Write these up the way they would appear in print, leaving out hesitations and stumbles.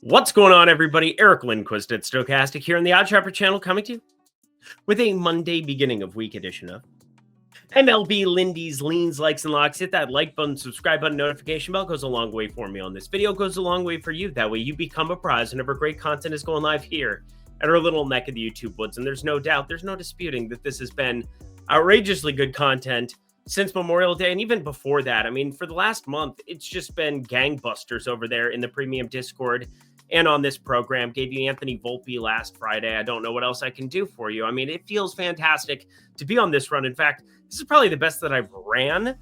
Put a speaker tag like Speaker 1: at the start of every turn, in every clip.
Speaker 1: What's going on, everybody? Eric Lindquist at Stochastic here on the Odd Shopper channel, coming to you with a Monday beginning of week edition of MLB Lindy's Leans, Likes, and Locks. Hit that like button, subscribe button, notification bell. Goes a long way for me on this video. Goes a long way for you. That way you become a prize whenever great content is going live here at our little neck of the YouTube woods. And there's no doubt, there's no disputing that this has been outrageously good content since Memorial Day, and even before that. I mean, for the last month, it's just been gangbusters over there in the premium Discord and on this program. Gave you Anthony Volpe last Friday. I don't know what else I can do for you. I mean, it feels fantastic to be on this run. In fact, this is probably the best that I've ran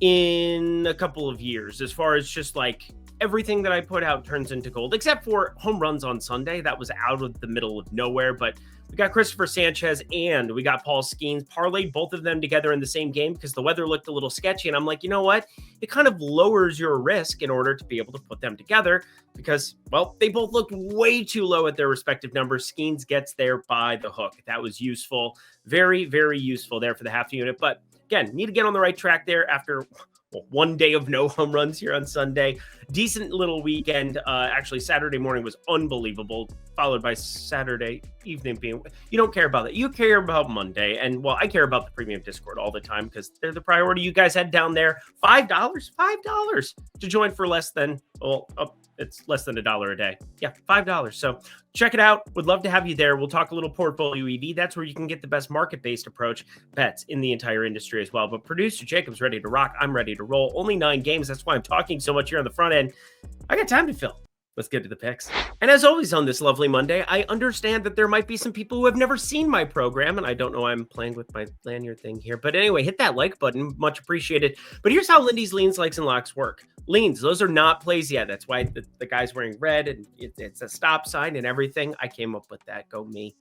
Speaker 1: in a couple of years, as far as just like everything that I put out turns into gold, except for home runs on Sunday. That was out of the middle of nowhere, but we got Christopher Sanchez and we got Paul Skeens, parlayed both of them together in the same game because the weather looked a little sketchy. And I'm like, you know what? It kind of lowers your risk in order to be able to put them together because, well, they both looked way too low at their respective numbers. Skeens gets there by the hook. That was useful. Very, very useful there for the half unit. But again, need to get on the right track there after one day of no home runs here on Sunday. Decent little weekend. Actually, Saturday morning was unbelievable, followed by Saturday evening being... You don't care about that. You care about Monday. And, well, I care about the premium Discord all the time because they're the priority. You guys head down there. $5? $5 to join for less than... Well, it's less than $1 a day. Yeah, $5. So check it out. Would love to have you there. We'll talk a little portfolio EV. That's where you can get the best market-based approach bets in the entire industry as well. But producer Jacob's ready to rock. I'm ready to roll. Only 9 games. That's why I'm talking so much here on the front end. I got time to fill. Let's get to the picks. And as always on this lovely Monday, I understand that there might be some people who have never seen my program, and I don't know why I'm playing with my lanyard thing here. But anyway, hit that like button. Much appreciated. But here's how Lindy's Leans, Likes, and Locks work. Leans, those are not plays yet. That's why the guy's wearing red, and it's a stop sign and everything. I came up with that. Go me.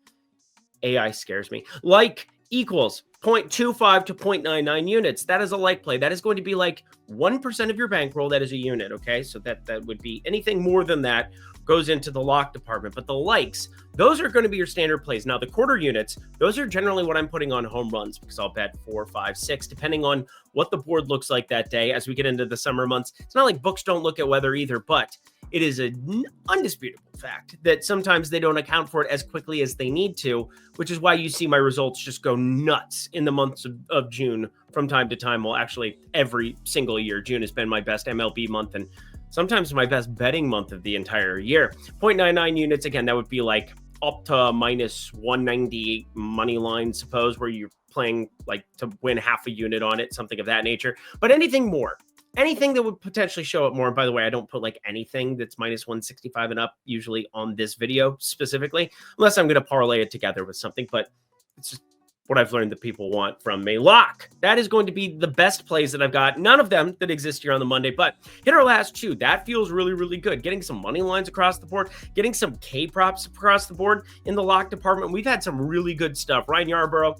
Speaker 1: AI scares me. Like equals 0.25 to 0.99 units. That is a like play. That is going to be like 1% of your bankroll. That is a unit, okay? So that would be anything more than that goes into the lock department. But the likes, those are going to be your standard plays. Now, the quarter units, those are generally what I'm putting on home runs because I'll bet 4, 5, 6, depending on what the board looks like that day as we get into the summer months. It's not like books don't look at weather either, but it is an undisputable fact that sometimes they don't account for it as quickly as they need to, which is why you see my results just go nuts in the months of June from time to time. Well, actually, every single year. June has been my best MLB month and sometimes my best betting month of the entire year. 0.99 units, again, that would be like up to minus 198 money line, suppose, where you're playing like to win half a unit on it, something of that nature. But anything more, anything that would potentially show up more. And by the way, I don't put like anything that's minus 165 and up usually on this video specifically, unless I'm going to parlay it together with something. But it's just what I've learned that people want from me. Lock. That is going to be the best plays that I've got. None of them that exist here on the Monday, but hit our last 2. That feels really, really good. Getting some money lines across the board, getting some K props across the board in the lock department. We've had some really good stuff. Ryan Yarborough,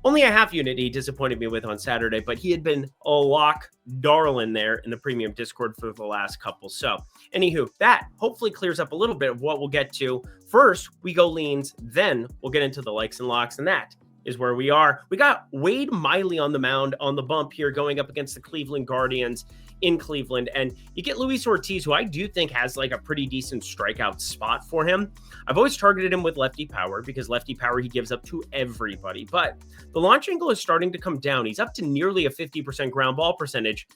Speaker 1: only a half unit he disappointed me with on Saturday, but he had been a lock darling there in the premium Discord for the last couple. So anywho, that hopefully clears up a little bit of what we'll get to. First, we go leans, then we'll get into the likes and locks, and that is where we are. We got Wade Miley on the mound on the bump here going up against the Cleveland Guardians in Cleveland. And you get Luis Ortiz, who I do think has like a pretty decent strikeout spot for him. I've always targeted him with lefty power because lefty power he gives up to everybody. But the launch angle is starting to come down. He's up to nearly a 50% ground ball percentage.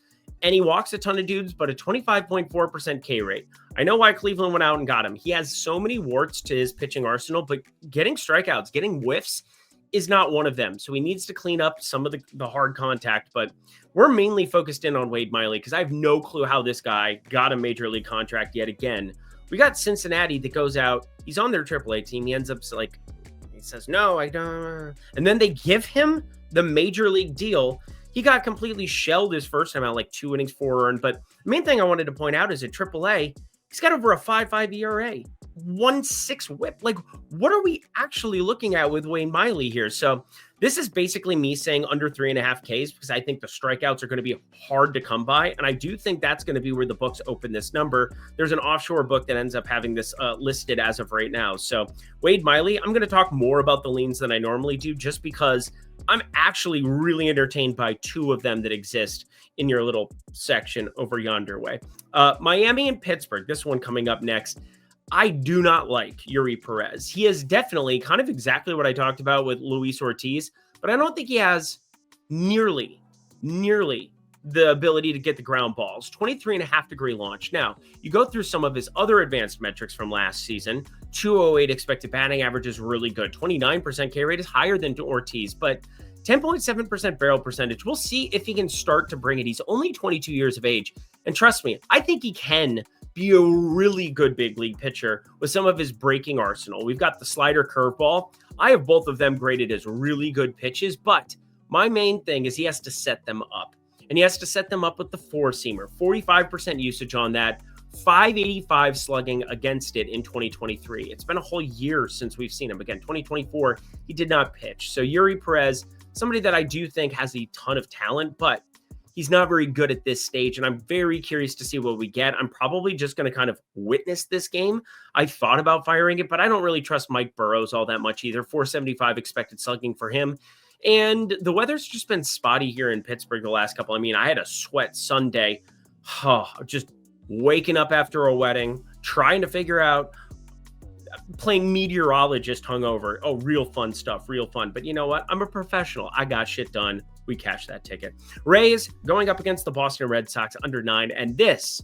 Speaker 1: And he walks a ton of dudes, but a 25.4% K rate. I know why Cleveland went out and got him. He has so many warts to his pitching arsenal, but getting strikeouts, getting whiffs is not one of them. So he needs to clean up some of the hard contact, but we're mainly focused in on Wade Miley because I have no clue how this guy got a major league contract yet again. We got Cincinnati that goes out. He's on their AAA team. He ends up like, he says, no, I don't. And then they give him the major league deal. He got completely shelled his first time out, like 2 innings, 4 earned. But the main thing I wanted to point out is at AAA, he's got over a 5.5 ERA. 1.6 whip. Like, what are we actually looking at with Wade Miley here? So this is basically me saying under 3.5 Ks because I think the strikeouts are going to be hard to come by. And I do think that's going to be where the books open this number. There's an offshore book that ends up having this listed as of right now. So Wade Miley, I'm going to talk more about the leans than I normally do just because I'm actually really entertained by 2 of them that exist in your little section over yonder way. Miami and Pittsburgh, this one coming up next. I do not like Yuri Perez. He is definitely kind of exactly what I talked about with Luis Ortiz, but I don't think he has nearly the ability to get the ground balls. 23.5-degree launch. Now, you go through some of his other advanced metrics from last season. 208 expected batting average is really good. 29% K rate is higher than Ortiz, but 10.7% barrel percentage. We'll see if he can start to bring it. He's only 22 years of age. And trust me, I think he can be a really good big league pitcher with some of his breaking arsenal. We've got the slider curveball. I have both of them graded as really good pitches, but my main thing is he has to set them up. And he has to set them up with the four-seamer. 45% usage on that. 585 slugging against it in 2023. It's been a whole year since we've seen him. Again, 2024, he did not pitch. So Yuri Perez, somebody that I do think has a ton of talent, but he's not very good at this stage, and I'm very curious to see what we get. I'm probably just going to kind of witness this game. I thought about firing it, but I don't really trust Mike Burrows all that much either. 475 expected slugging for him. And the weather's just been spotty here in Pittsburgh the last couple. I mean, I had a sweat Sunday. Just waking up after a wedding, trying to figure out, playing meteorologist hungover. Oh, real fun stuff, real fun. But you know what? I'm a professional. I got shit done. We cashed that ticket. Rays going up against the Boston Red Sox under 9. And this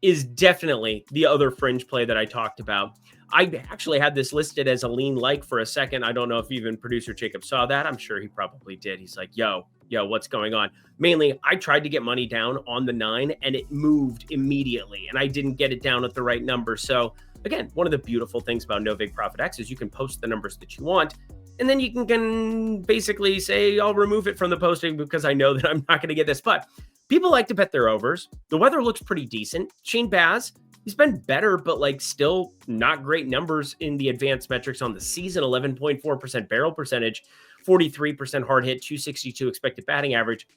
Speaker 1: is definitely the other fringe play that I talked about. I actually had this listed as a lean like for a second. I don't know if even producer Jacob saw that. I'm sure he probably did. He's like, yo, what's going on? Mainly, I tried to get money down on the 9 and it moved immediately and I didn't get it down at the right number. So again, one of the beautiful things about No Big Profit X is you can post the numbers that you want. And then you can basically say, I'll remove it from the posting because I know that I'm not going to get this. But people like to bet their overs. The weather looks pretty decent. Shane Baz, he's been better, but like still not great numbers in the advanced metrics on the season. 11.4% barrel percentage, 43% hard hit, 262 expected batting average.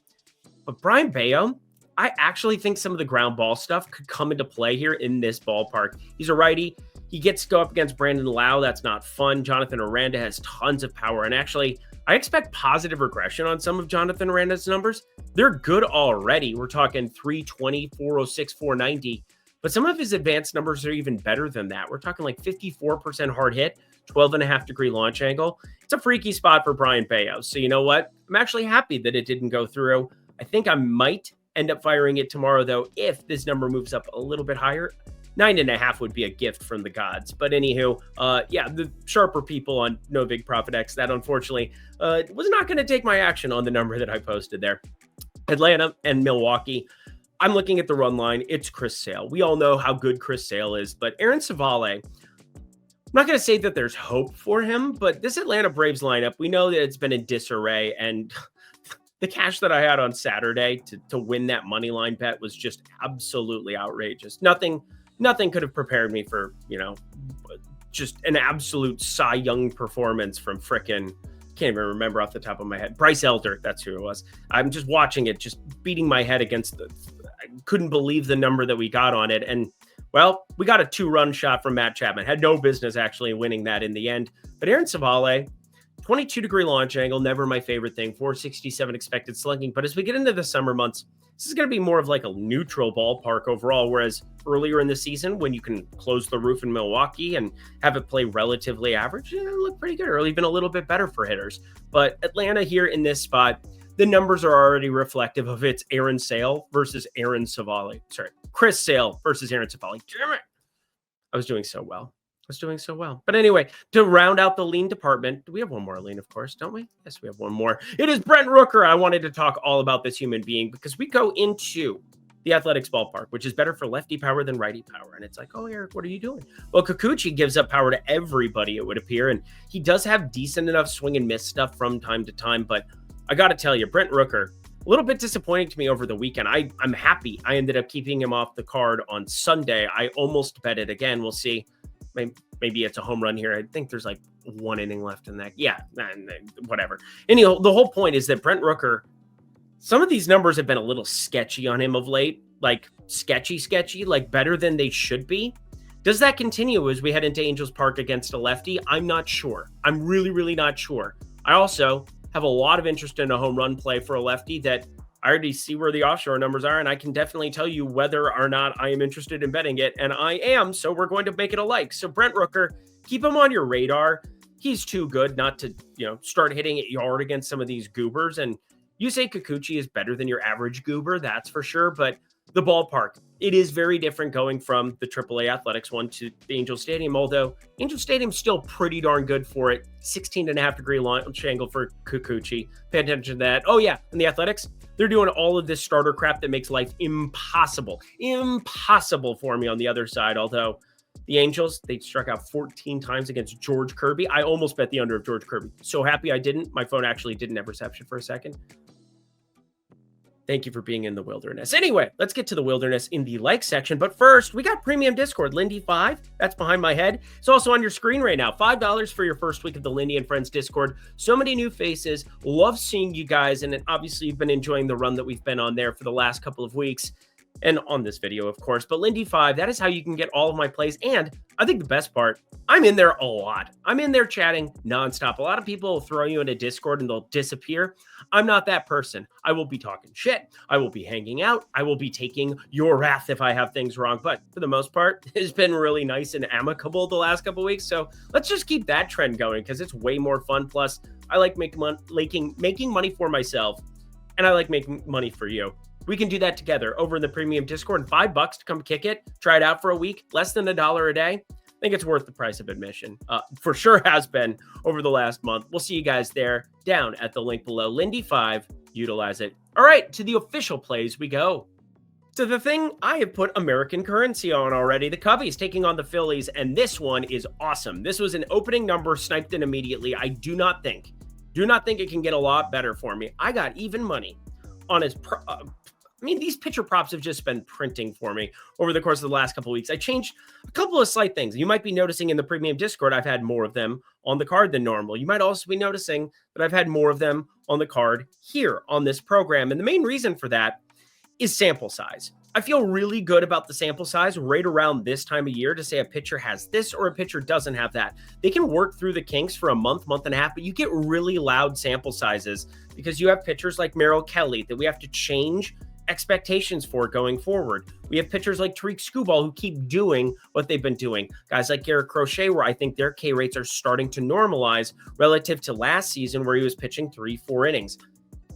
Speaker 1: But Brian Bayo, I actually think some of the ground ball stuff could come into play here in this ballpark. He's a righty. He gets to go up against Brandon Lau. That's not fun. Jonathan Aranda has tons of power. And actually, I expect positive regression on some of Jonathan Aranda's numbers. They're good already. We're talking 320, 406, 490. But some of his advanced numbers are even better than that. We're talking like 54% hard hit, 12.5-degree launch angle. It's a freaky spot for Brian Bayo. So you know what? I'm actually happy that it didn't go through. I think I might end up firing it tomorrow, though, if this number moves up a little bit higher. 9.5 would be a gift from the gods. But anywho, the sharper people on No Big Profit X, that unfortunately was not going to take my action on the number that I posted there. Atlanta and Milwaukee. I'm looking at the run line. It's Chris Sale. We all know how good Chris Sale is, but Aaron Savale, I'm not going to say that there's hope for him, but this Atlanta Braves lineup, we know that it's been in disarray, and the cash that I had on Saturday to win that money line bet was just absolutely outrageous. Nothing could have prepared me for, just an absolute Cy Young performance from frickin', can't even remember off the top of my head. Bryce Elder, that's who it was. I'm just watching it, just beating my head against I couldn't believe the number that we got on it. And well, we got a 2-run shot from Matt Chapman. Had no business actually winning that in the end. But Aaron Savale, 22-degree launch angle, never my favorite thing. 467 expected slugging. But as we get into the summer months, this is going to be more of like a neutral ballpark overall. Whereas earlier in the season, when you can close the roof in Milwaukee and have it play relatively average, it looked pretty good, or even a little bit better for hitters. But Atlanta here in this spot, the numbers are already reflective of it's Aaron Sale versus Aaron Savale. Sorry, Chris Sale versus Aaron Savale. Damn it. I was doing so well. But anyway, to round out the lean department, we have one more lean, of course, don't we? Yes, we have one more. It is Brent Rooker. I wanted to talk all about this human being because we go into the Athletics ballpark, which is better for lefty power than righty power. And it's like, oh, Eric, what are you doing? Well, Kikuchi gives up power to everybody, it would appear. And he does have decent enough swing and miss stuff from time to time. But I got to tell you, Brent Rooker, a little bit disappointing to me over the weekend. I'm happy I ended up keeping him off the card on Sunday. I almost bet it again. We'll see. Maybe it's a home run here. I think there's like 1 inning left in that. Yeah, whatever. Anyhow, the whole point is that Brent Rooker, some of these numbers have been a little sketchy on him of late, like sketchy, like better than they should be. Does that continue as we head into Angels Park against a lefty? I'm not sure. I'm really, really not sure. I also have a lot of interest in a home run play for a lefty that I already see where the offshore numbers are, and I can definitely tell you whether or not I am interested in betting it, and I am, so we're going to make it a like. So Brent Rooker, keep him on your radar. He's too good not to, start hitting it yard against some of these goobers. And Yusei Kikuchi is better than your average goober, that's for sure. But the ballpark, it is very different going from the AAA Athletics one to the Angel Stadium, although Angel Stadium's still pretty darn good for it. 16.5-degree launch angle for Kikuchi. Pay attention to that. Oh, yeah, and the Athletics, they're doing all of this starter crap that makes life impossible for me on the other side, although the Angels, they struck out 14 times against George Kirby. I almost bet the under of George Kirby. So happy I didn't. My phone actually didn't have reception for a second. Thank you for being in the wilderness. Anyway, let's get to the wilderness in the like section. But first, we got premium Discord, Lindy 5. That's behind my head. It's also on your screen right now. $5 for your first week of the Lindy and Friends Discord. So many new faces. Love seeing you guys. And obviously, you've been enjoying the run that we've been on there for the last couple of weeks. And on this video, of course. But Lindy 5, that is how you can get all of my plays. And I think the best part, I'm in there a lot. I'm in there chatting nonstop. A lot of people will throw you into Discord and they'll disappear. I'm not that person. I will be talking shit. I will be hanging out. I will be taking your wrath if I have things wrong. But for the most part, it's been really nice and amicable the last couple of weeks. So let's just keep that trend going because it's way more fun. Plus, I like making money for myself, and I like making money for you. We can do that together over in the premium Discord. And $5 to come kick it, try it out for a week, less than $1 a day. I think it's worth the price of admission. For sure has been over the last month. We'll see you guys there down at the link below. Lindy 5, utilize it. All right, to the official plays we go. So the thing, I have put American currency on already. The Cubbies taking on the Phillies, and this one is awesome. This was an opening number, sniped in immediately. I do not think it can get a lot better for me. I got even money on his these pitcher props have just been printing for me over the course of the last couple of weeks. I changed a couple of slight things. You might be noticing in the premium Discord, I've had more of them on the card than normal. You might also be noticing that I've had more of them on the card here on this program. And the main reason for that is sample size. I feel really good about the sample size right around this time of year to say a pitcher has this or a pitcher doesn't have that. They can work through the kinks for a month and a half, but you get really loud sample sizes because you have pitchers like Merrill Kelly that we have to change expectations for going forward. We have pitchers like Tariq Skubal who keep doing what they've been doing. Guys like Garrett Crochet, where I think their K rates are starting to normalize relative to last season where he was pitching 3-4 innings.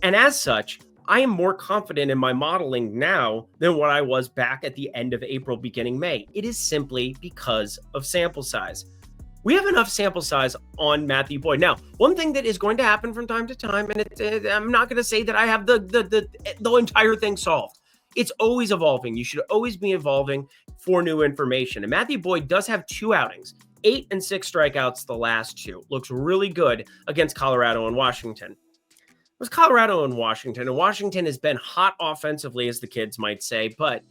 Speaker 1: And as such, I am more confident in my modeling now than what I was back at the end of April, beginning May. It is simply because of sample size. We have enough sample size on Matthew Boyd. Now, one thing that is going to happen from time to time, and I'm not going to say that I have the entire thing solved. It's always evolving. You should always be evolving for new information. And Matthew Boyd does have 2 outings, 8 and 6 strikeouts the last 2. Looks really good against Colorado and Washington. It was Colorado and Washington has been hot offensively, as the kids might say, but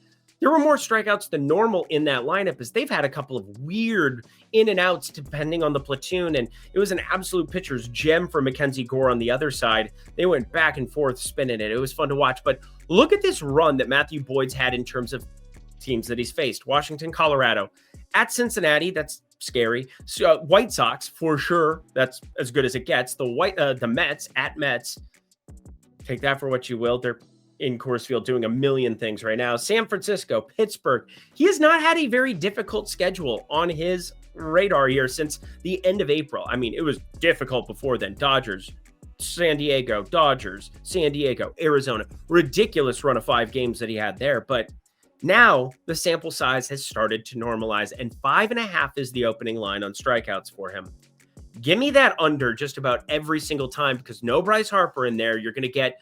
Speaker 1: there were more strikeouts than normal in that lineup as they've had a couple of weird in and outs depending on the platoon. And it was an absolute pitcher's gem for Mackenzie Gore on the other side. They went back and forth spinning it. It was fun to watch. But look at this run that Matthew Boyd's had in terms of teams that he's faced. Washington, Colorado. At Cincinnati, that's scary. So, White Sox, for sure. That's as good as it gets. The Mets, at Mets. Take that for what you will. They're in Coors Field doing a million things right now. San Francisco, Pittsburgh. He has not had a very difficult schedule on his radar here since the end of April. I mean, it was difficult before then. Dodgers, San Diego, Dodgers, San Diego, Arizona. Ridiculous run of 5 games that he had there. But now the sample size has started to normalize, and 5.5 is the opening line on strikeouts for him. Give me that under just about every single time because no Bryce Harper in there. You're going to get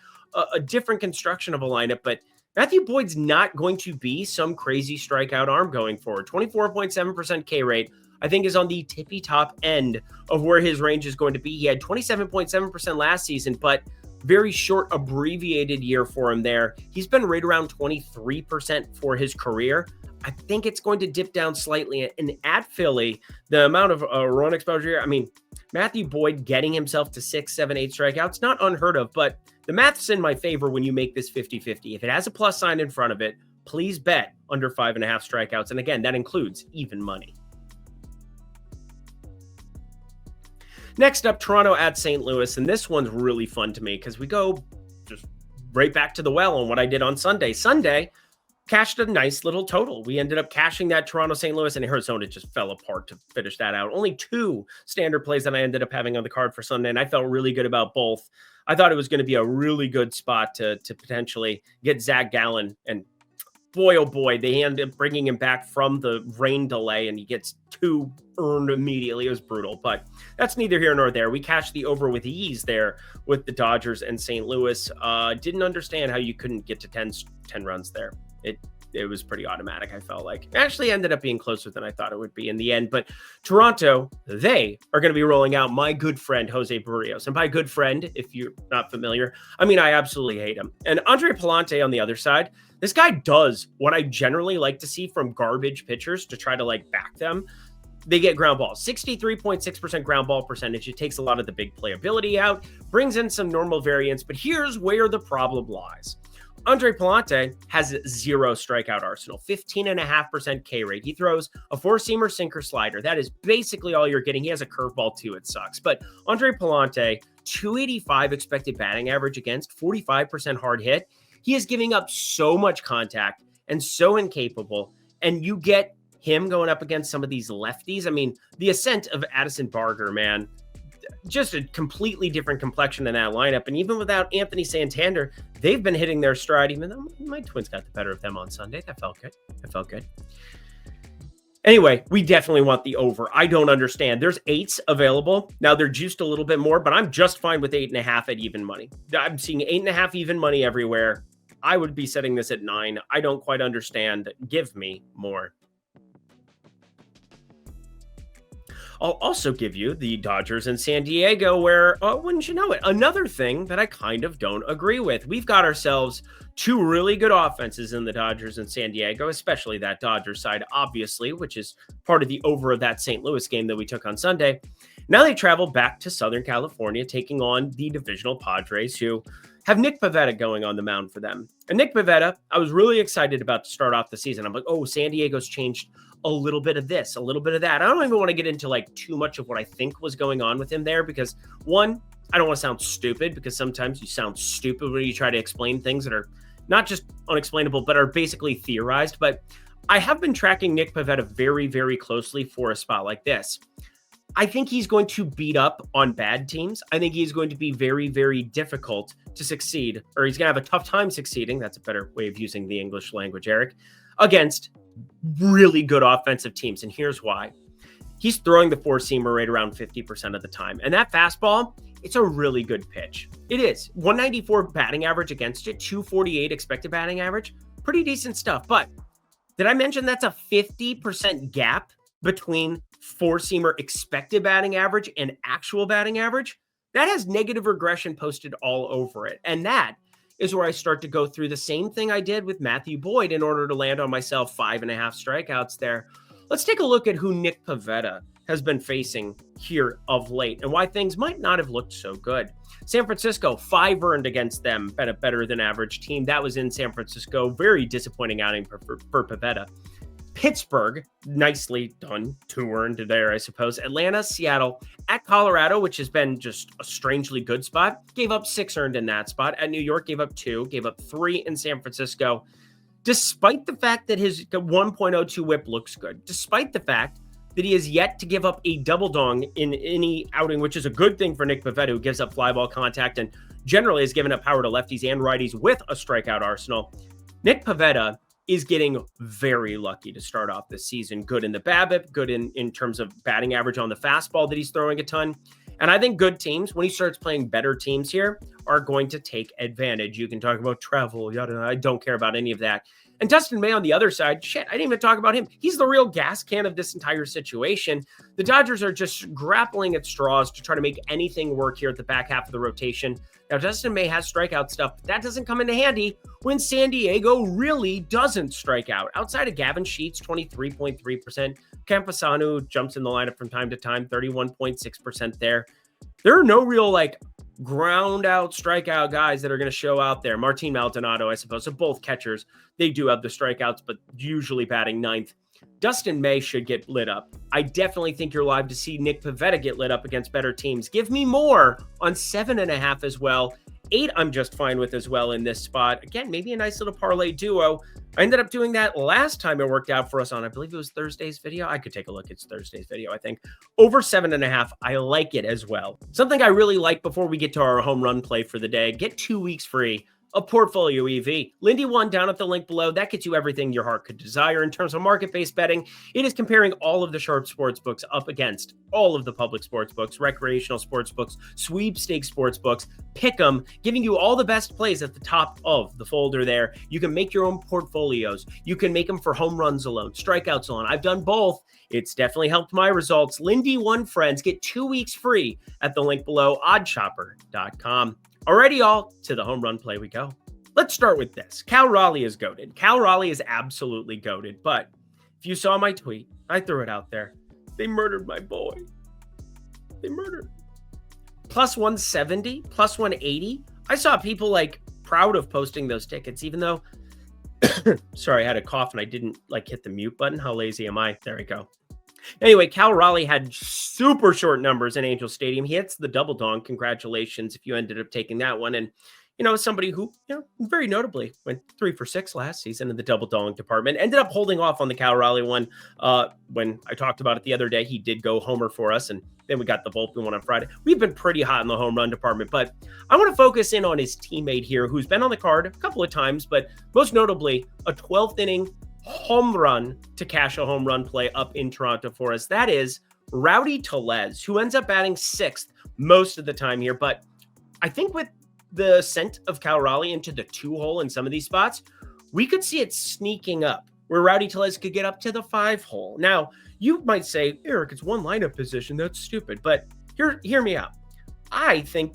Speaker 1: a different construction of a lineup, but Matthew Boyd's not going to be some crazy strikeout arm going forward. 24.7% K rate, I think, is on the tippy top end of where his range is going to be. He had 27.7% last season, but very short, abbreviated year for him there. He's been right around 23% for his career. I think it's going to dip down slightly. And at Philly, the amount of run exposure, Matthew Boyd getting himself to 6, 7, 8 strikeouts, not unheard of, but the math's in my favor when you make this 50-50. If it has a plus sign in front of it, please bet under 5.5 strikeouts. And again, that includes even money. Next up, Toronto at St. Louis. And this one's really fun to me because we go just right back to the well on what I did on Sunday. Sunday, cashed a nice little total. We ended up cashing that Toronto, St. Louis, and Arizona just fell apart to finish that out. Only 2 standard plays that I ended up having on the card for Sunday, and I felt really good about both. I thought it was going to be a really good spot to potentially get Zach Gallen, and boy, oh boy, they ended up bringing him back from the rain delay, and he gets 2 earned immediately. It was brutal, but that's neither here nor there. We cashed the over with ease there with the Dodgers and St. Louis. Didn't understand how you couldn't get to 10 runs there. It was pretty automatic, I felt like. It actually ended up being closer than I thought it would be in the end. But Toronto, they are going to be rolling out my good friend, Jose Barrios. And by good friend, if you're not familiar, I mean, I absolutely hate him. And Andre Palante on the other side, this guy does what I generally like to see from garbage pitchers to try to like back them. They get ground balls, 63.6% ground ball percentage. It takes a lot of the big playability out, brings in some normal variance. But here's where the problem lies. Andre Palante has 0 strikeout arsenal, 15.5% K rate. He throws a 4-seamer, sinker, slider. That is basically all you're getting. He has a curveball too. It sucks. But Andre Palante, 285 expected batting average against, 45% hard hit. He is giving up so much contact and so incapable. And you get him going up against some of these lefties. I mean, the ascent of Addison Barger, man, just a completely different complexion in that lineup. And even without Anthony Santander, they've been hitting their stride, even though my Twins got the better of them on Sunday. That felt good. Anyway, we definitely want the over. I don't understand. There's 8s available. Now they're juiced a little bit more, but I'm just fine with 8.5 at even money. I'm seeing 8.5 even money everywhere. I would be setting this at 9. I don't quite understand. Give me more. I'll also give you the Dodgers in San Diego where, wouldn't you know it, another thing that I kind of don't agree with. We've got ourselves 2 really good offenses in the Dodgers in San Diego, especially that Dodgers side, obviously, which is part of the over of that St. Louis game that we took on Sunday. Now they travel back to Southern California, taking on the divisional Padres, who have Nick Pivetta going on the mound for them. And Nick Pivetta, I was really excited about to start off the season. I'm like, oh, San Diego's changed a little bit of this, a little bit of that. I don't even want to get into like too much of what I think was going on with him there because, one, I don't want to sound stupid because sometimes you sound stupid when you try to explain things that are not just unexplainable, but are basically theorized. But I have been tracking Nick Pivetta very, very closely for a spot like this. I think he's going to beat up on bad teams. I think he's going to be very, very difficult to succeed, or he's going to have a tough time succeeding. That's a better way of using the English language, Eric, against really good offensive teams. And here's why. He's throwing the 4-seamer right around 50% of the time. And that fastball, it's a really good pitch. It is. 194 batting average against it, 248 expected batting average. Pretty decent stuff. But did I mention that's a 50% gap between 4-seamer expected batting average and actual batting average? That has negative regression posted all over it. And that is where I start to go through the same thing I did with Matthew Boyd in order to land on myself 5.5 strikeouts there. Let's take a look at who Nick Pivetta has been facing here of late and why things might not have looked so good. San Francisco, 5 earned against them, been a better than average team. That was in San Francisco. Very disappointing outing for Pivetta. Pittsburgh, nicely done, 2 earned there, I suppose. Atlanta, Seattle, at Colorado, which has been just a strangely good spot, gave up 6 earned in that spot. At New York, gave up 2, gave up 3 in San Francisco. Despite the fact that his 1.02 whip looks good, despite the fact that he has yet to give up a double dong in any outing, which is a good thing for Nick Pivetta, who gives up fly ball contact and generally has given up power to lefties and righties with a strikeout arsenal. Nick Pivetta is getting very lucky to start off this season. Good in the BABIP, good in terms of batting average on the fastball that he's throwing a ton. And I think good teams, when he starts playing better teams here, are going to take advantage. You can talk about travel, yada, I don't care about any of that. And Dustin May on the other side, shit, I didn't even talk about him. He's the real gas can of this entire situation. The Dodgers are just grappling at straws to try to make anything work here at the back half of the rotation. Now, Dustin May has strikeout stuff, but that doesn't come into handy when San Diego really doesn't strike out. Outside of Gavin Sheets, 23.3%. Campusano jumps in the lineup from time to time, 31.6% there. There are no real, ground out strikeout guys that are going to show out there. Martin Maldonado, I suppose. So both catchers, they do have the strikeouts, but usually batting ninth. Dustin May should get lit up. I definitely think you're live to see Nick Pivetta get lit up against better teams. Give me more on 7.5 as well. 8 I'm just fine with as well in this spot. Again, maybe a nice little parlay duo. I ended up doing that last time it worked out for us on, I believe it was Thursday's video. I could take a look. It's Thursday's video, I think. Over 7.5. I like it as well. Something I really like before we get to our home run play for the day, get 2 weeks free of Portfolio EV. Lindy 1 down at the link below. That gets you everything your heart could desire in terms of market-based betting. It is comparing all of the sharp sports books up against all of the public sports books, recreational sports books, sweepstakes sports books, pick 'em, giving you all the best plays at the top of the folder there. You can make your own portfolios. You can make them for home runs alone, strikeouts alone. I've done both. It's definitely helped my results. Lindy 1 friends get 2 weeks free at the link below, oddshopper.com. Alrighty, y'all, to the home run play we go. Let's start with this. Cal Raleigh is goated. Cal Raleigh is absolutely goated, but if you saw my tweet, I threw it out there. They murdered my boy. They murdered. Plus 170, plus 180. I saw people like proud of posting those tickets, even though, sorry, I had a cough and I didn't like hit the mute button. How lazy am I? There we go. Anyway, Cal Raleigh had super short numbers in Angel Stadium. He hits the double dong. Congratulations if you ended up taking that one. And, somebody who, very notably went 3 for 6 last season in the double dong department, ended up holding off on the Cal Raleigh one. When I talked about it the other day, he did go homer for us. And then we got the Volpe one on Friday. We've been pretty hot in the home run department, but I want to focus in on his teammate here who's been on the card a couple of times, but most notably a 12th inning home run to cash a home run play up in Toronto for us. That is Rowdy Tellez, who ends up batting 6th most of the time here. But I think with the ascent of Cal Raleigh into the 2-hole in some of these spots, we could see it sneaking up where Rowdy Tellez could get up to the 5-hole. Now, you might say, Eric, it's one lineup position. That's stupid. But hear me out. I think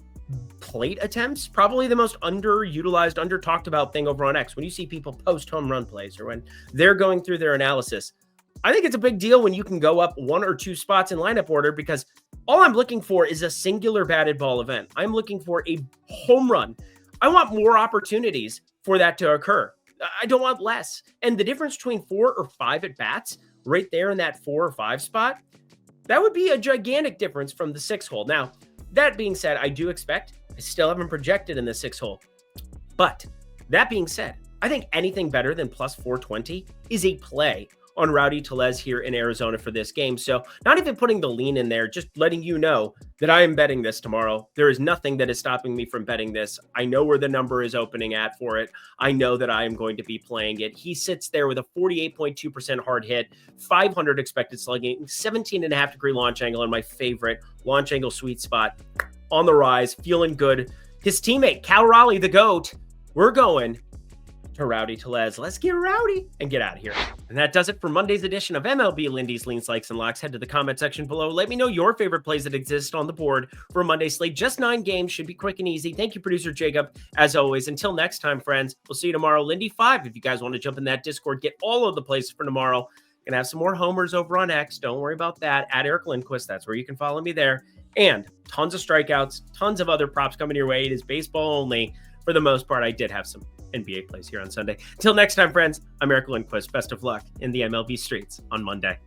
Speaker 1: plate attempts, probably the most underutilized, under-talked about thing over on X. When you see people post home run plays or when they're going through their analysis, I think it's a big deal when you can go up 1 or 2 spots in lineup order, because all I'm looking for is a singular batted ball event. I'm looking for a home run. I want more opportunities for that to occur. I don't want less. And the difference between 4 or 5 at bats right there in that 4 or 5 spot, that would be a gigantic difference from the 6-hole. Now, that being said, I do expect, I still haven't projected in the 6-hole. But that being said, I think anything better than plus 420 is a play on Rowdy Tellez here in Arizona for this game. So not even putting the lean in there, just letting you know that I am betting this tomorrow. There is nothing that is stopping me from betting this. I know where the number is opening at for it. I know that I am going to be playing it. He sits there with a 48.2% hard hit, 500 expected slugging, 17.5 degree launch angle, and my favorite launch angle sweet spot on the rise, feeling good. His teammate, Cal Raleigh, the GOAT, we're going to Rowdy Tellez. Let's get rowdy and get out of here. And that does it for Monday's edition of MLB Lindy's Leans, Likes, and Locks. Head to the comment section below. Let me know your favorite plays that exist on the board for Monday slate. Just 9 games. Should be quick and easy. Thank you, producer Jacob. As always, until next time, friends, we'll see you tomorrow. Lindy 5, if you guys want to jump in that Discord, get all of the plays for tomorrow. Gonna have some more homers over on X. Don't worry about that. At Eric Lindquist. That's where you can follow me there. And tons of strikeouts, tons of other props coming your way. It is baseball only. For the most part, I did have some NBA plays here on Sunday. Until next time, friends, I'm Eric Lindquist. Best of luck in the MLB streets on Monday.